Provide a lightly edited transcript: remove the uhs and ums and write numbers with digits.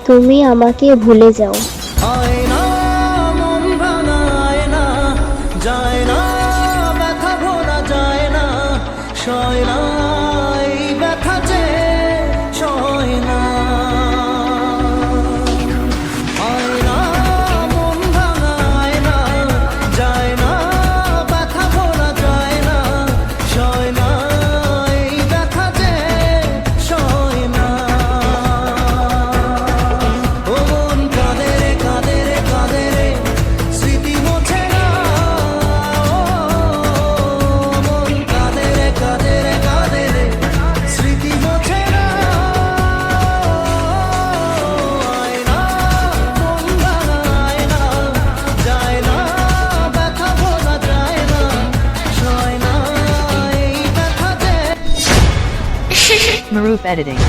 তুমি আমাকে ভুলে যাও। আয়না মন ভাঙা আয়না, যায় না ব্যথা ভোলা যায় না, সয় না এই ব্যথা যে সয় না। আয়না মন ভাঙা আয়না, যায় না ব্যথা ভোলা যায় না, সয় না এই ব্যথা যে সয় না। ও মন কাঁদে রে কাঁদে রে কাঁদে রে, স্মৃতি মোছে না। ও মন কাঁদে রে কাঁদে রে কাঁদে রে, স্মৃতি মোছে না। আয়না মন ভাঙা আয়না, যায় না ব্যথা ভোলা যায় না, সয় না এই ব্যথা যে Maroof editing.